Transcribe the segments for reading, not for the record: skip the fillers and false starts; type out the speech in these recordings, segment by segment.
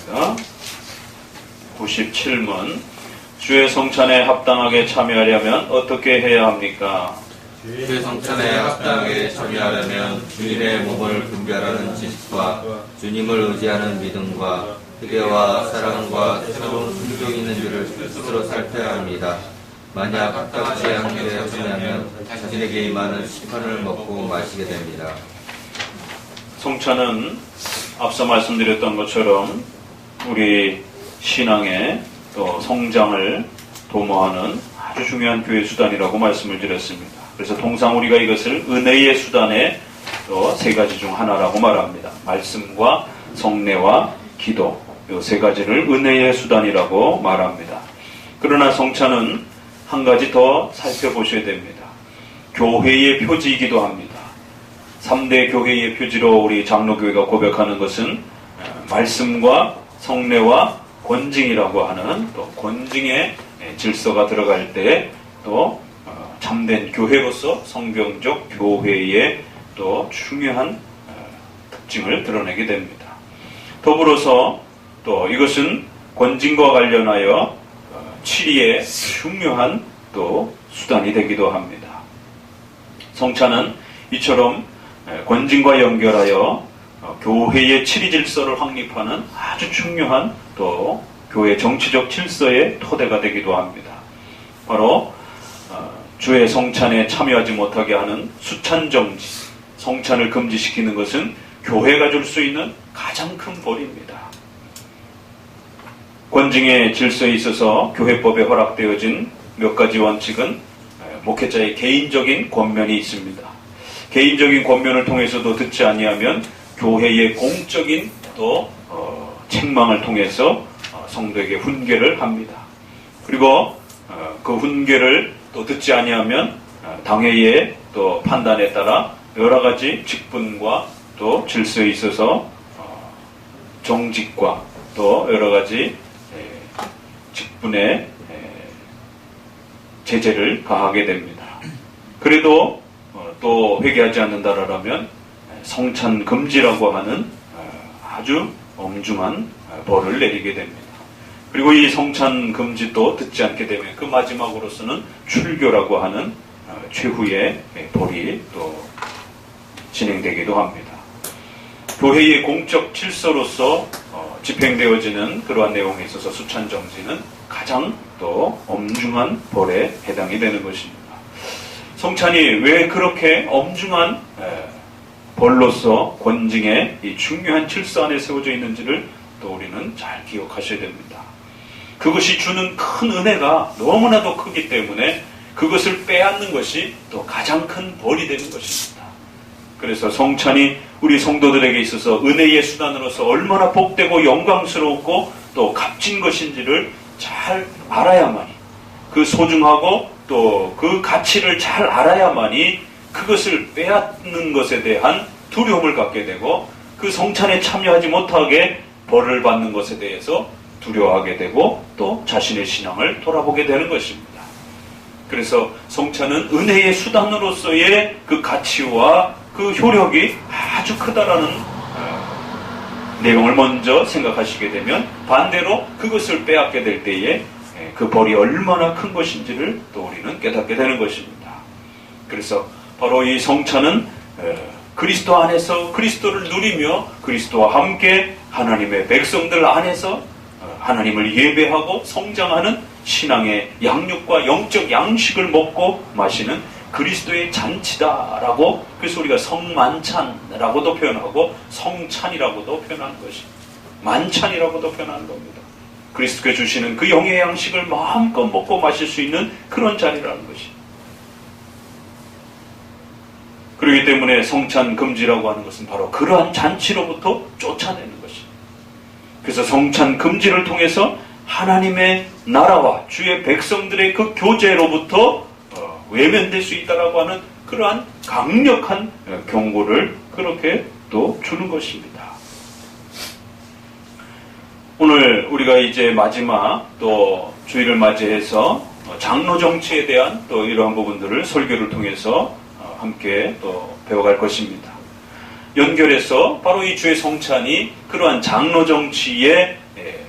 하겠습니다. 97문. 주의 성찬에 합당하게 참여하려면 어떻게 해야 합니까? 주의 성찬에 합당하게 참여하려면 주님의 몸을 분별하는 지식과 주님을 의지하는 믿음과 기대와 사랑과 새로운 순종이 있는 줄을 스스로 살펴야 합니다. 만약 합당하지 않게 하시면 자신에게 임하는 심판을 먹고 마시게 됩니다. 성찬은 앞서 말씀드렸던 것처럼 우리 신앙의 또 성장을 도모하는 아주 중요한 교회 수단이라고 말씀을 드렸습니다. 그래서 통상 우리가 이것을 은혜의 수단의 또 세 가지 중 하나라고 말합니다. 말씀과 성례와 기도, 이 세 가지를 은혜의 수단이라고 말합니다. 그러나 성찬은 한 가지 더 살펴보셔야 됩니다. 교회의 표지이기도 합니다. 3대 교회의 표지로 우리 장로교회가 고백하는 것은 말씀과 성례와 권징이라고 하는 또 권징의 질서가 들어갈 때 또 참된 교회로서 성경적 교회의 또 중요한 특징을 드러내게 됩니다. 더불어서 또 이것은 권징과 관련하여 치리의 중요한 또 수단이 되기도 합니다. 성찬은 이처럼 권징과 연결하여 교회의 치리 질서를 확립하는 아주 중요한 또 교회 정치적 질서의 토대가 되기도 합니다. 바로 주의 성찬에 참여하지 못하게 하는 수찬정지, 성찬을 금지시키는 것은 교회가 줄 수 있는 가장 큰 벌입니다. 권징의 질서에 있어서 교회법에 허락되어진 몇 가지 원칙은 목회자의 개인적인 권면이 있습니다. 개인적인 권면을 통해서도 듣지 아니하면 교회의 공적인 또 책망을 통해서 성도에게 훈계를 합니다. 그리고 그 훈계를 또 듣지 아니하면 당회의 또 판단에 따라 여러 가지 직분과 또 질서에 있어서 정직과 또 여러 가지 직분의 제재를 가하게 됩니다. 그래도 또 회개하지 않는다라면 성찬 금지라고 하는 아주 엄중한 벌을 내리게 됩니다. 그리고 이 성찬 금지도 듣지 않게 되면 그 마지막으로서는 출교라고 하는 최후의 벌이 또 진행되기도 합니다. 교회의 공적 질서로서 집행되어지는 그러한 내용에 있어서 수찬정지는 가장 또 엄중한 벌에 해당이 되는 것입니다. 성찬이 왜 그렇게 엄중한 벌로서 권징의 이 중요한 질서 안에 세워져 있는지를 또 우리는 잘 기억하셔야 됩니다. 그것이 주는 큰 은혜가 너무나도 크기 때문에 그것을 빼앗는 것이 또 가장 큰 벌이 되는 것입니다. 그래서 성찬이 우리 성도들에게 있어서 은혜의 수단으로서 얼마나 복되고 영광스럽고 또 값진 것인지를 잘 알아야만이, 그 소중하고 또 그 가치를 잘 알아야만이 그것을 빼앗는 것에 대한 두려움을 갖게 되고 그 성찬에 참여하지 못하게 벌을 받는 것에 대해서 두려워하게 되고 또 자신의 신앙을 돌아보게 되는 것입니다. 그래서 성찬은 은혜의 수단으로서의 그 가치와 그 효력이 아주 크다라는 내용을 먼저 생각하시게 되면 반대로 그것을 빼앗게 될 때에 그 벌이 얼마나 큰 것인지를 또 우리는 깨닫게 되는 것입니다. 그래서 바로 이 성찬은 그리스도 안에서 그리스도를 누리며 그리스도와 함께 하나님의 백성들 안에서 하나님을 예배하고 성장하는 신앙의 양육과 영적 양식을 먹고 마시는 그리스도의 잔치다라고, 그래서 우리가 성만찬이라고도 표현하고 성찬이라고도 표현하는 것입니다. 만찬이라고도 표현하는 겁니다. 그리스도께 주시는 그 영의 양식을 마음껏 먹고 마실 수 있는 그런 자리라는 것입니다. 그렇기 때문에 성찬 금지라고 하는 것은 바로 그러한 잔치로부터 쫓아내는 것입니다. 그래서 성찬 금지를 통해서 하나님의 나라와 주의 백성들의 그 교제로부터 외면될 수 있다라고 하는 그러한 강력한 경고를 그렇게 또 주는 것입니다. 오늘 우리가 이제 마지막 또 주일을 맞이해서 장로 정치에 대한 또 이러한 부분들을 설교를 통해서 함께 또 배워갈 것입니다. 연결해서 바로 이 주의 성찬이 그러한 장로 정치의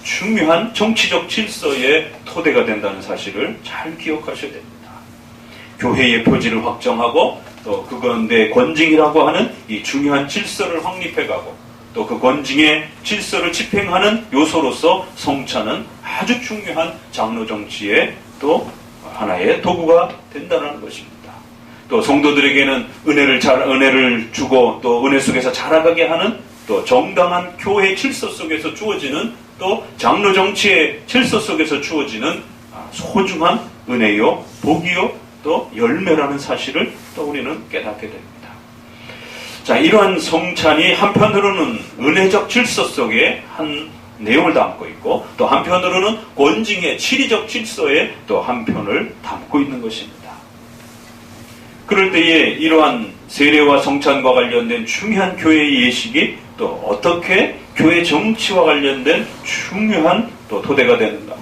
중요한 정치적 질서의 토대가 된다는 사실을 잘 기억하셔야 됩니다. 교회의 표지를 확정하고 또 그 가운데 권징이라고 하는 이 중요한 질서를 확립해가고 또 그 권징의 질서를 집행하는 요소로서 성찬은 아주 중요한 장로 정치의 또 하나의 도구가 된다는 것입니다. 또 성도들에게는 은혜를 주고 또 은혜 속에서 자라가게 하는 또 정당한 교회 질서 속에서 주어지는 또 장로 정치의 질서 속에서 주어지는 소중한 은혜요, 복이요, 또 열매라는 사실을 또 우리는 깨닫게 됩니다. 자, 이러한 성찬이 한편으로는 은혜적 질서 속에 한 내용을 담고 있고 또 한편으로는 권징의 치리적 질서에 또 한편을 담고 있는 것입니다. 그럴 때에 이러한 세례와 성찬과 관련된 중요한 교회의 예식이 또 어떻게 교회 정치와 관련된 중요한 또 토대가 되는가.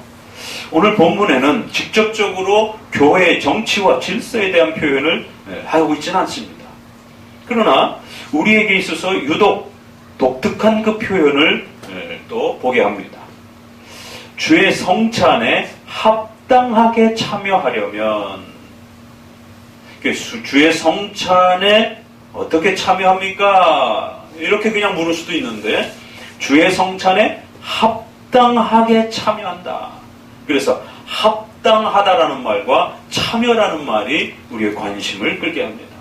오늘 본문에는 직접적으로 교회의 정치와 질서에 대한 표현을 하고 있지는 않습니다. 그러나 우리에게 있어서 유독 독특한 그 표현을 또 보게 합니다. 주의 성찬에 합당하게 참여하려면 주의 성찬에 어떻게 참여합니까? 이렇게 그냥 물을 수도 있는데 주의 성찬에 합당하게 참여한다. 그래서 합당하다라는 말과 참여라는 말이 우리의 관심을 끌게 합니다.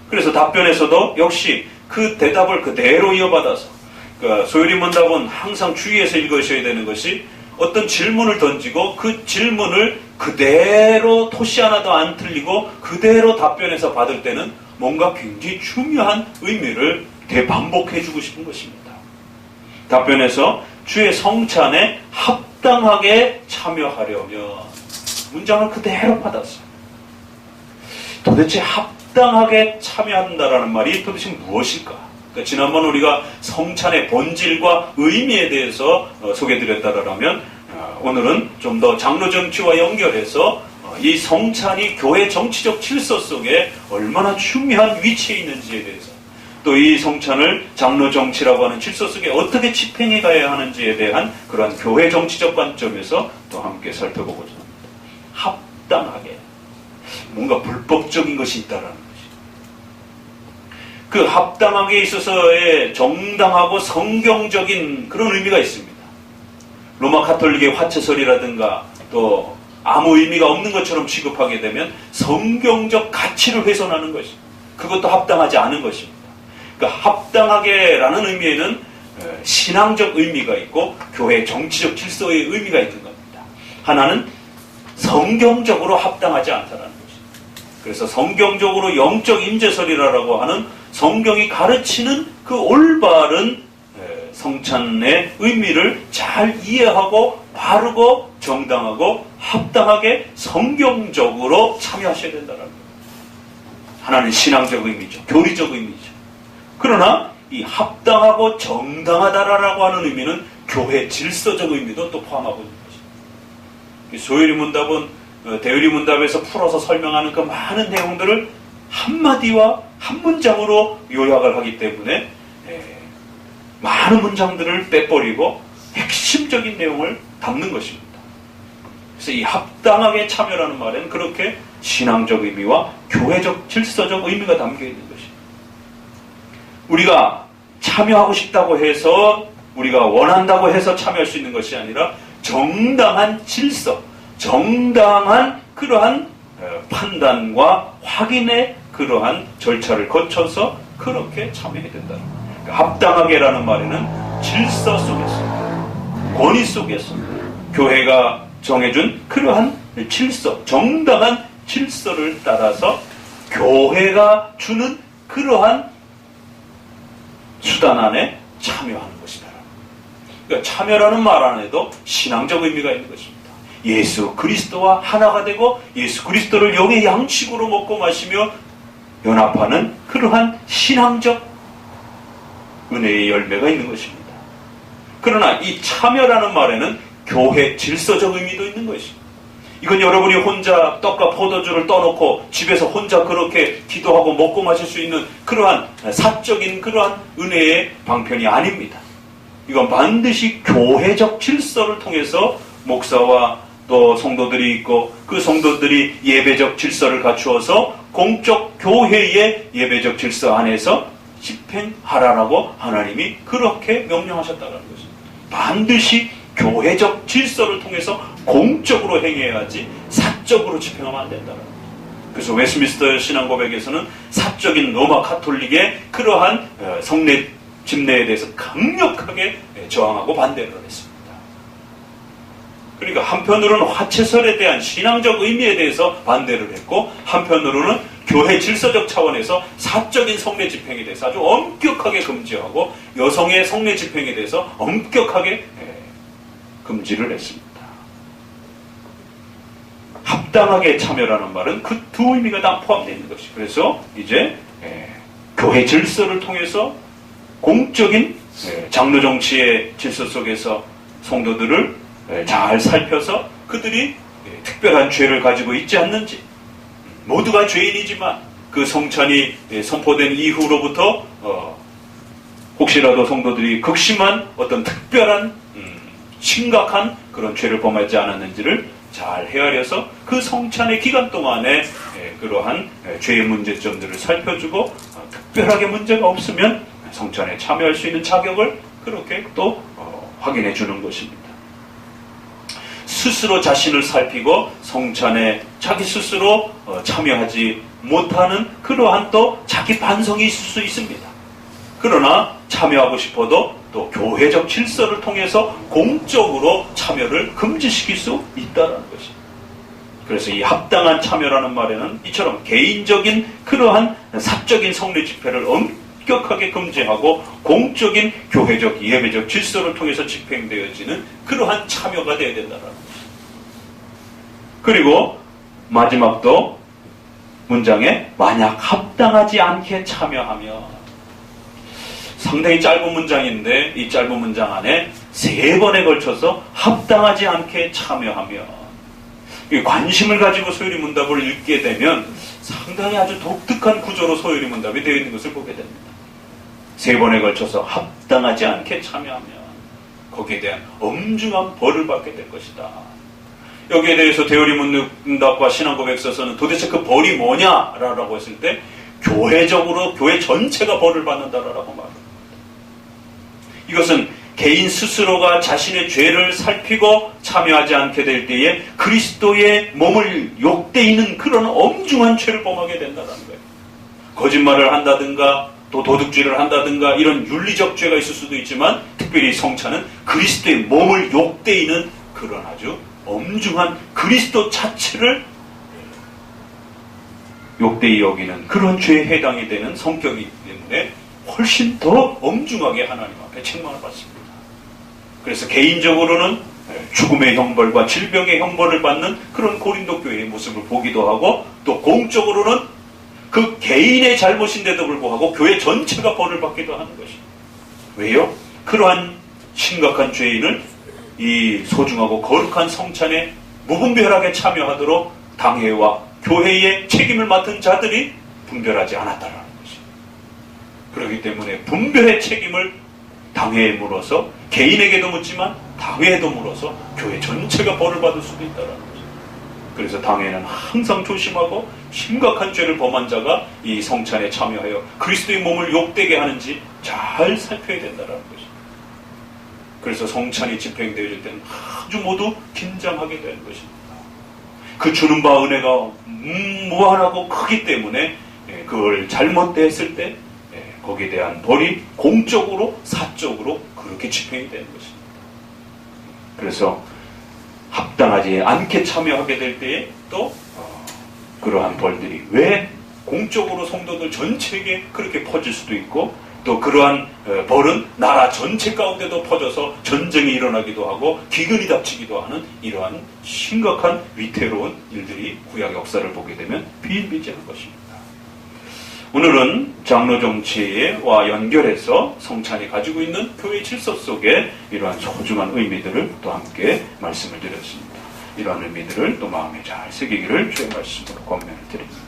그래서 답변에서도 역시 그 대답을 그대로 이어받아서 소요리 문답은 항상 주의해서 읽으셔야 되는 것이 어떤 질문을 던지고 그 질문을 그대로 토시 하나도 안 틀리고 그대로 답변해서 받을 때는 뭔가 굉장히 중요한 의미를 되반복해주고 싶은 것입니다. 답변에서 주의 성찬에 합당하게 참여하려면 문장을 그대로 받았어요. 도대체 합당하게 참여한다라는 말이 도대체 무엇일까? 그러니까 지난번 우리가 성찬의 본질과 의미에 대해서 소개해드렸다라면 오늘은 좀 더 장로 정치와 연결해서 이 성찬이 교회 정치적 질서 속에 얼마나 중요한 위치에 있는지에 대해서 또 이 성찬을 장로 정치라고 하는 질서 속에 어떻게 집행해 가야 하는지에 대한 그러한 교회 정치적 관점에서 또 함께 살펴보고자 합니다. 합당하게 뭔가 불법적인 것이 있다라는 것이. 그 합당하게 있어서의 정당하고 성경적인 그런 의미가 있습니다. 로마 가톨릭의 화채설이라든가 또 아무 의미가 없는 것처럼 취급하게 되면 성경적 가치를 훼손하는 것이 그것도 합당하지 않은 것입니다. 그러니까 합당하게라는 의미에는 신앙적 의미가 있고 교회 정치적 질서의 의미가 있는 겁니다. 하나는 성경적으로 합당하지 않다는 것입니다. 그래서 성경적으로 영적 임재설이라고 하는 성경이 가르치는 그 올바른 성찬의 의미를 잘 이해하고 바르고 정당하고 합당하게 성경적으로 참여하셔야 된다는 거예요. 하나는 신앙적 의미죠. 교리적 의미죠. 그러나 이 합당하고 정당하다라고 하는 의미는 교회 질서적 의미도 또 포함하고 있는 것입니다. 소요리 문답은 대요리 문답에서 풀어서 설명하는 그 많은 내용들을 한마디와 한 문장으로 요약을 하기 때문에 많은 문장들을 빼버리고 핵심적인 내용을 담는 것입니다. 그래서 이 합당하게 참여라는 말에는 그렇게 신앙적 의미와 교회적 질서적 의미가 담겨 있는 것입니다. 우리가 참여하고 싶다고 해서 우리가 원한다고 해서 참여할 수 있는 것이 아니라 정당한 질서, 정당한 그러한 판단과 확인의 그러한 절차를 거쳐서 그렇게 참여해야 된다. 그러니까 합당하게라는 말에는 질서 속에서, 권위 속에서 교회가 정해준 그러한 질서, 정당한 질서를 따라서 교회가 주는 그러한 수단 안에 참여하는 것이다. 그러니까 참여라는 말 안에도 신앙적 의미가 있는 것입니다. 예수 그리스도와 하나가 되고 예수 그리스도를 영의 양식으로 먹고 마시며 연합하는 그러한 신앙적 은혜의 열매가 있는 것입니다. 그러나 이 참여라는 말에는 교회 질서적 의미도 있는 것입니다. 이건 여러분이 혼자 떡과 포도주를 떠놓고 집에서 혼자 그렇게 기도하고 먹고 마실 수 있는 그러한 사적인 그러한 은혜의 방편이 아닙니다. 이건 반드시 교회적 질서를 통해서 목사와 또 성도들이 있고 그 성도들이 예배적 질서를 갖추어서 공적 교회의 예배적 질서 안에서 집행하라라고 하나님이 그렇게 명령하셨다는 것입니다. 반드시 교회적 질서를 통해서 공적으로 행해야 하지 사적으로 집행하면 안 된다는 거예요. 그래서 웨스트민스터 신앙고백에서는 사적인 로마 카톨릭의 그러한 성례 집례에 대해서 강력하게 저항하고 반대를 했습니다. 그러니까 한편으로는 화채설에 대한 신앙적 의미에 대해서 반대를 했고 한편으로는 교회 질서적 차원에서 사적인 성례 집행에 대해서 아주 엄격하게 금지하고 여성의 성례 집행에 대해서 엄격하게 금지를 했습니다. 합당하게 참여라는 말은 그 두 의미가 다 포함되어 있는 것이. 그래서 이제 교회 질서를 통해서 공적인 장로 정치의 질서 속에서 성도들을 잘 살펴서 그들이 특별한 죄를 가지고 있지 않는지, 모두가 죄인이지만 그 성찬이 선포된 이후로부터 혹시라도 성도들이 극심한 어떤 특별한 심각한 그런 죄를 범하지 않았는지를 잘 헤아려서 그 성찬의 기간 동안에 그러한 죄의 문제점들을 살펴주고 특별하게 문제가 없으면 성찬에 참여할 수 있는 자격을 그렇게 또 확인해 주는 것입니다. 스스로 자신을 살피고 성찬에 자기 스스로 참여하지 못하는 그러한 또 자기 반성이 있을 수 있습니다. 그러나 참여하고 싶어도 또 교회적 질서를 통해서 공적으로 참여를 금지시킬 수 있다는 것입니다. 그래서 이 합당한 참여라는 말에는 이처럼 개인적인 그러한 사적인 성례 집회를 엄격하게 금지하고 공적인 교회적 예배적 질서를 통해서 집행되어지는 그러한 참여가 되어야 된다는 것입니다. 그리고 마지막도 문장에 만약 합당하지 않게 참여하며, 상당히 짧은 문장인데 이 짧은 문장 안에 3번에 걸쳐서 합당하지 않게 참여하며, 관심을 가지고 소요리 문답을 읽게 되면 상당히 아주 독특한 구조로 소요리 문답이 되어 있는 것을 보게 됩니다. 3번에 걸쳐서 합당하지 않게 참여하면 거기에 대한 엄중한 벌을 받게 될 것이다. 여기에 대해서 대요리 문답과 신앙고백서에서는 도대체 그 벌이 뭐냐라고 했을 때 교회적으로 교회 전체가 벌을 받는다라고 말합니다. 이것은 개인 스스로가 자신의 죄를 살피고 참여하지 않게 될 때에 그리스도의 몸을 욕되이는 그런 엄중한 죄를 범하게 된다는 거예요. 거짓말을 한다든가 또 도둑질을 한다든가 이런 윤리적 죄가 있을 수도 있지만 특별히 성찬은 그리스도의 몸을 욕되이는 그런 아주 엄중한 그리스도 자체를 욕되이 여기는 그런 죄에 해당이 되는 성격이기 때문에 훨씬 더 엄중하게 하나님 앞에 책망을 받습니다. 그래서 개인적으로는 죽음의 형벌과 질병의 형벌을 받는 그런 고린도 교회의 모습을 보기도 하고 또 공적으로는 그 개인의 잘못인데도 불구하고 교회 전체가 벌을 받기도 하는 것입니다. 왜요? 그러한 심각한 죄인을 이 소중하고 거룩한 성찬에 무분별하게 참여하도록 당회와 교회의 책임을 맡은 자들이 분별하지 않았다는 것입니다. 그렇기 때문에 분별의 책임을 당회에 물어서 개인에게도 묻지만 당회에도 물어서 교회 전체가 벌을 받을 수도 있다는 것입니다. 그래서 당회는 항상 조심하고 심각한 죄를 범한 자가 이 성찬에 참여하여 그리스도의 몸을 욕되게 하는지 잘 살펴야 된다는 것입니다. 그래서 성찬이 집행되어질 때는 아주 모두 긴장하게 되는 것입니다. 그 주는 바 은혜가 무한하고 크기 때문에 그걸 잘못됐을 때 거기에 대한 벌이 공적으로 사적으로 그렇게 집행이 되는 것입니다. 그래서 합당하지 않게 참여하게 될 때에 또 그러한 벌들이 왜 공적으로 성도들 전체에게 그렇게 퍼질 수도 있고 또 그러한 벌은 나라 전체 가운데도 퍼져서 전쟁이 일어나기도 하고 기근이 닥치기도 하는 이러한 심각한 위태로운 일들이 구약 역사를 보게 되면 비일비재한 것입니다. 오늘은 장로 정치와 연결해서 성찬이 가지고 있는 교회 질서 속에 이러한 소중한 의미들을 또 함께 말씀을 드렸습니다. 이러한 의미들을 또 마음에 잘 새기기를 주의 말씀으로 권면을 드립니다.